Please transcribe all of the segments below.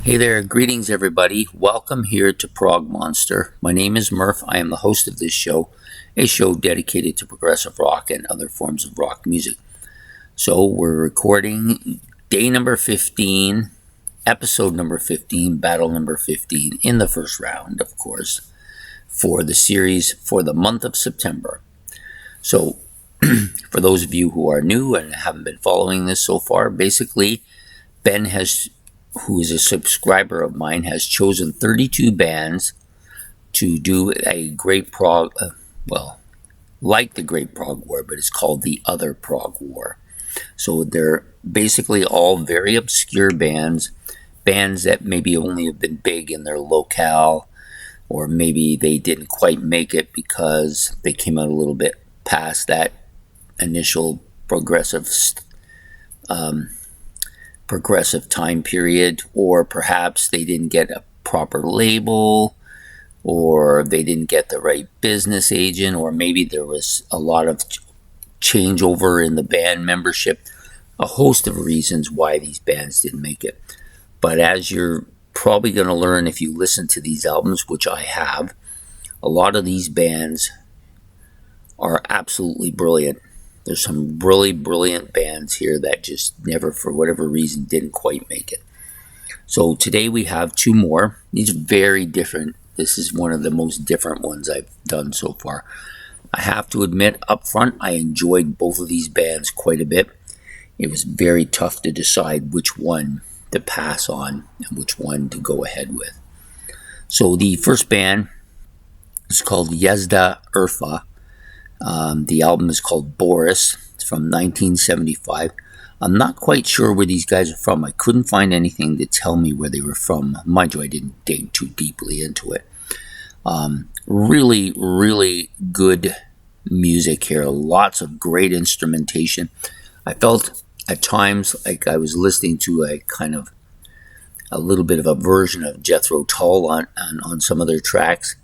Hey there, greetings everybody. Welcome here to Prog Monster. My name is Murph. I am the host of this show, a show dedicated to progressive rock and other forms of rock music. So we're recording day number 15, episode number 15, battle number 15 in the first round, of course, for the series for the month of September. So for those of you who are new and haven't been following this so far, basically Ben who is a subscriber of mine, has chosen 32 bands to do a great prog, like the Great Prog War, but it's called the Other Prog War. So they're basically all very obscure bands that maybe only have been big in their locale, or maybe they didn't quite make it because they came out a little bit past that initial progressive time period, or perhaps they didn't get a proper label, or they didn't get the right business agent, or maybe there was a lot of changeover in the band membership. A host of reasons why these bands didn't make it. But as you're probably going to learn if you listen to these albums, which I have, a lot of these bands are absolutely brilliant. There's some really brilliant bands here that just never, for whatever reason, didn't quite make it. So today we have two more. These are very different. This is one of the most different ones I've done so far. I have to admit up front, I enjoyed both of these bands quite a bit. It was very tough to decide which one to pass on and which one to go ahead with. So the first band is called Yazda Urfa. The album is called Boris. It's from 1975. I'm not quite sure where these guys are from. I couldn't find anything to tell me where they were from. Mind you, I didn't dig too deeply into it. Really, really good music here. Lots of great instrumentation. I felt at times like I was listening to a little bit of a version of Jethro Tull on some of their tracks.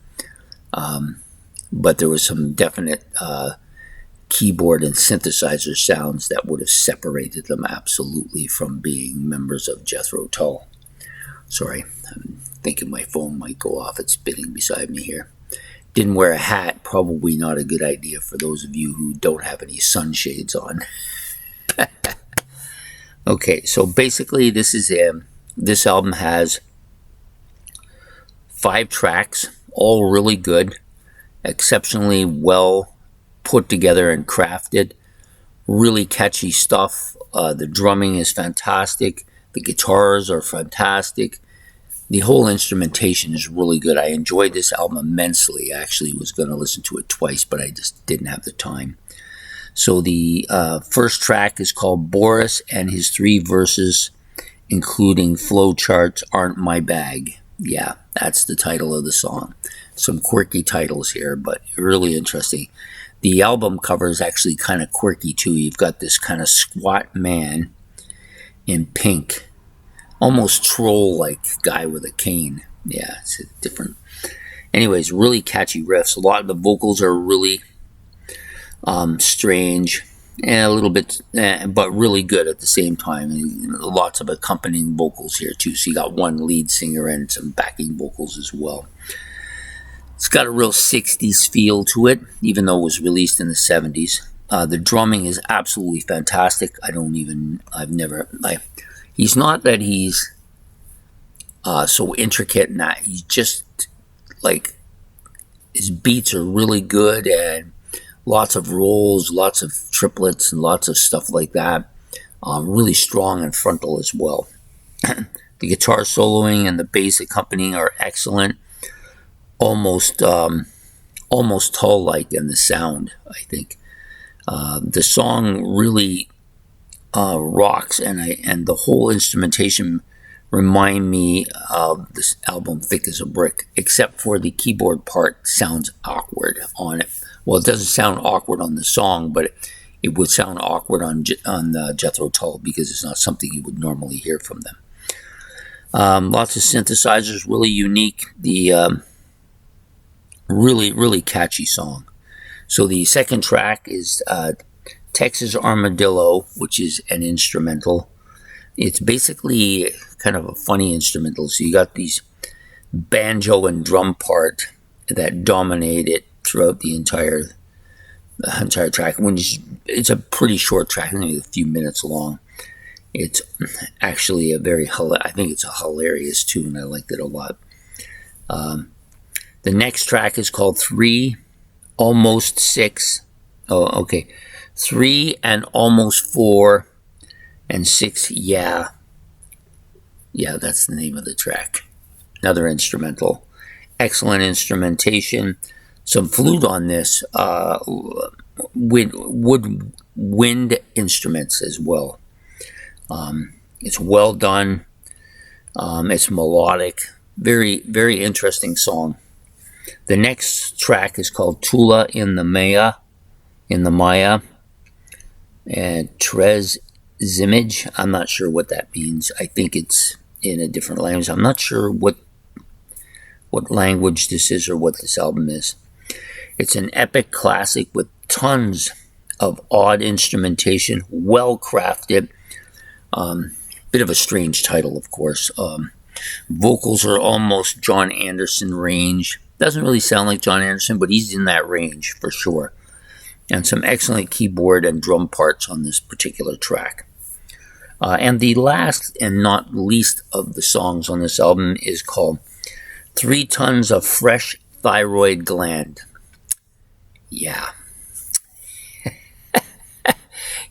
But there was some definite keyboard and synthesizer sounds that would have separated them absolutely from being members of Jethro Tull. Sorry, I'm thinking my phone might go off. It's spinning beside me here. Didn't wear a hat. Probably not a good idea for those of you who don't have any sunshades on. Okay, so basically this album has 5 tracks, all really good. Exceptionally well put together and crafted. Really catchy stuff. The drumming is fantastic. The guitars are fantastic. The whole instrumentation is really good. I enjoyed this album immensely. I actually was going to listen to it twice, but I just didn't have the time. So the first track is called Boris, and his 3 verses, including flowcharts, aren't my bag. Yeah, that's the title of the song. Some quirky titles here, but really interesting. The album cover is actually kind of quirky too. You've got this kind of squat man in pink, almost troll-like guy with a cane. Yeah, it's a different. Anyways, really catchy riffs. A lot of the vocals are really strange and a little bit, but really good at the same time. And lots of accompanying vocals here too. So you got one lead singer and some backing vocals as well. It's got a real 60s feel to it, even though it was released in the 70s. The drumming is absolutely fantastic. He's not that he's so intricate and that. He's just like, his beats are really good and lots of rolls, lots of triplets and lots of stuff like that. Really strong and frontal as well. The guitar soloing and the bass accompanying are excellent. Almost Tull-like in the sound, I think. The song really rocks, and the whole instrumentation remind me of this album Thick as a Brick, except for the keyboard part sounds awkward on it. Well, it doesn't sound awkward on the song, but it would sound awkward on Jethro Tull because it's not something you would normally hear from them. Lots of synthesizers, really unique. The really catchy song. So the second track is Texas Armadillo, which is an instrumental. It's basically kind of a funny instrumental. So you got these banjo and drum part that dominate it throughout the entire track. It's a pretty short track, only a few minutes long. It's actually I think it's a hilarious tune. I liked it a lot. The next track is called 3, Almost 6. Oh, okay. 3 and Almost 4 and 6, yeah. Yeah, that's the name of the track. Another instrumental. Excellent instrumentation. Some flute on this. Wind instruments as well. It's well done. It's melodic. Very, very interesting song. The next track is called Tula in the Maya. And Trez Zimage. I'm not sure what that means. I think it's in a different language. I'm not sure what language this is or what this album is. It's an epic classic with tons of odd instrumentation, well crafted. Bit of a strange title, of course. Vocals are almost John Anderson range. Doesn't really sound like John Anderson, but he's in that range for sure. And some excellent keyboard and drum parts on this particular track. And the last and not least of the songs on this album is called 3 Tons of Fresh Thyroid Gland. Yeah.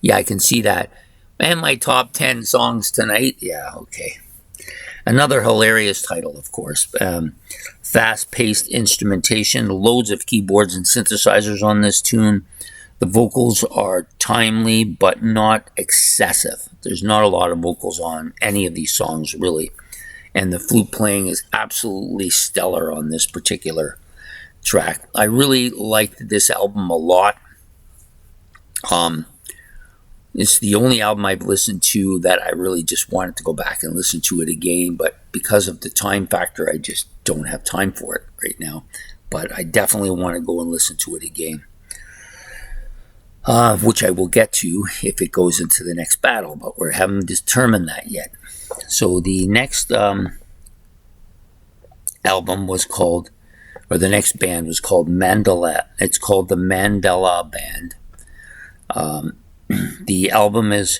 Yeah, I can see that. And my top 10 songs tonight. Yeah, okay. Another hilarious title, of course. Fast-paced instrumentation, loads of keyboards and synthesizers on this tune. The vocals are timely, but not excessive. There's not a lot of vocals on any of these songs, really. And the flute playing is absolutely stellar on this particular track. I really liked this album a lot. It's the only album I've listened to that I really just wanted to go back and listen to it again, but because of the time factor, I just don't have time for it right now. But I definitely want to go and listen to it again, which I will get to if it goes into the next battle, but we haven't determined that yet. So the next album was called, or the next band was called Mandala. It's called the Mandalaband. The album is,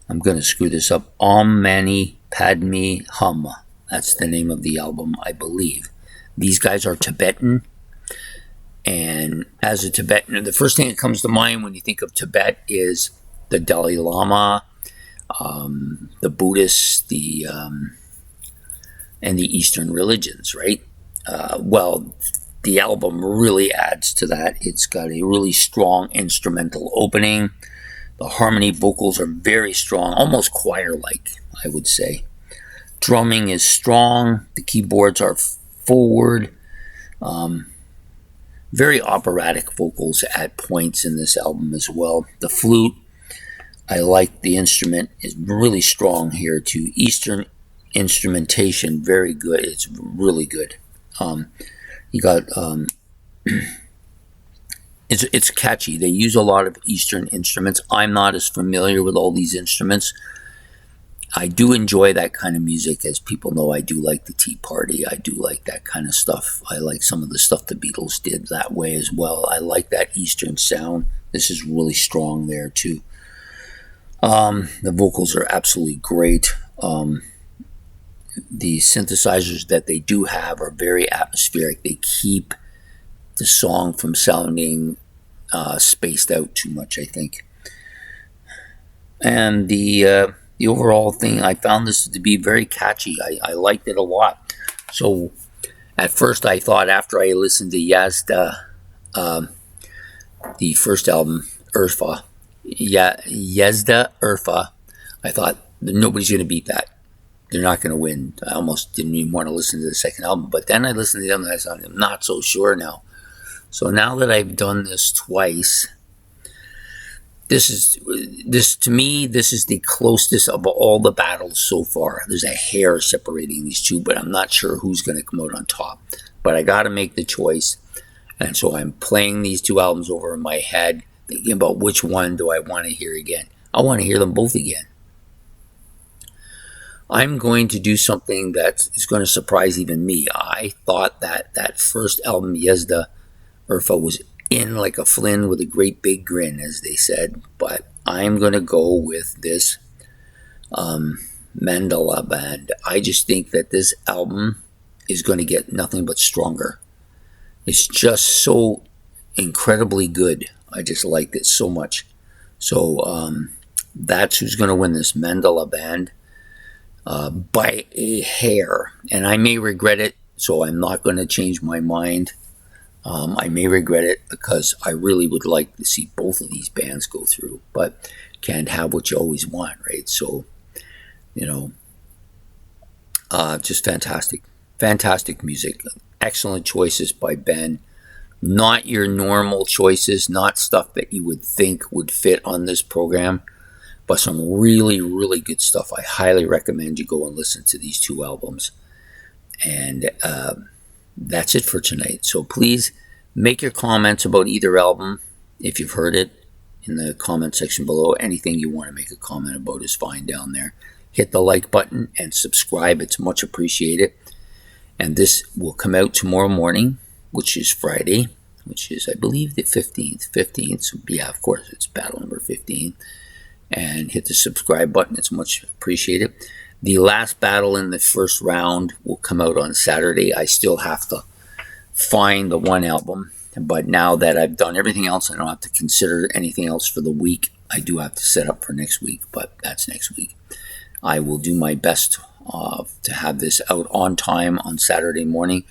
I'm going to screw this up, Om Mani Padmi Hum. That's the name of the album, I believe. These guys are Tibetan. And as a Tibetan, the first thing that comes to mind when you think of Tibet is the Dalai Lama, the Buddhists, and the Eastern religions, right? Well, the album really adds to that. It's got a really strong instrumental opening. The harmony vocals are very strong, almost choir-like, I would say. Drumming is strong. The keyboards are forward. Very operatic vocals at points in this album as well. The flute, I like the instrument, is really strong here too. Eastern instrumentation, very good. It's really good. You got... It's catchy. They use a lot of Eastern instruments. I'm not as familiar with all these instruments. I do enjoy that kind of music. As people know, I do like the Tea Party. I do like that kind of stuff. I like some of the stuff the Beatles did that way as well. I like that Eastern sound. This is really strong there too. The vocals are absolutely great. The synthesizers that they do have are very atmospheric. They keep the song from sounding spaced out too much, I think. And the overall thing, I found this to be very catchy. I liked it a lot. So at first I thought, after I listened to Yazda, the first album, Urfa, Yazda, Urfa, I thought nobody's going to beat that. They're not going to win. I almost didn't even want to listen to the second album. But then I listened to them and I thought, I'm not so sure now. So now that I've done this twice, this to me, this is the closest of all the battles so far. There's a hair separating these two, but I'm not sure who's going to come out on top. But I got to make the choice. And so I'm playing these two albums over in my head, thinking about which one do I want to hear again. I want to hear them both again. I'm going to do something that is going to surprise even me. I thought that first album, Yazda, Urfa, was in like a Flynn with a great big grin, as they said. But I'm going to go with this Mandalaband. I just think that this album is going to get nothing but stronger. It's just so incredibly good. I just liked it so much. So that's who's going to win this Mandalaband by a hair. And I may regret it, so I'm not going to change my mind. I may regret it because I really would like to see both of these bands go through, but can't have what you always want, right? So, just fantastic. Fantastic music. Excellent choices by Ben. Not your normal choices, not stuff that you would think would fit on this program, but some really, really good stuff. I highly recommend you go and listen to these two albums. And that's it for tonight. So please make your comments about either album if you've heard it in the comment section below. Anything you want to make a comment about is fine down there. Hit the like button and subscribe. It's much appreciated. And this will come out tomorrow morning, which is Friday, which is, I believe, the 15th. 15th. So, yeah, of course, it's battle number 15. And hit the subscribe button. It's much appreciated. The last battle in the first round will come out on Saturday. I still have to find the one album. But now that I've done everything else, I don't have to consider anything else for the week. I do have to set up for next week, but that's next week. I will do my best to have this out on time on Saturday morning.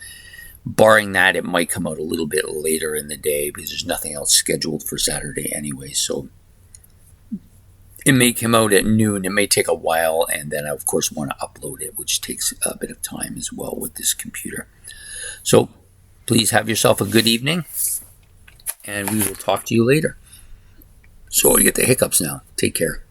Barring that, it might come out a little bit later in the day because there's nothing else scheduled for Saturday anyway. So it may come out at noon. It may take a while, and then I, of course, want to upload it, which takes a bit of time as well with this computer. So please have yourself a good evening, and we will talk to you later. So I get the hiccups now. Take care.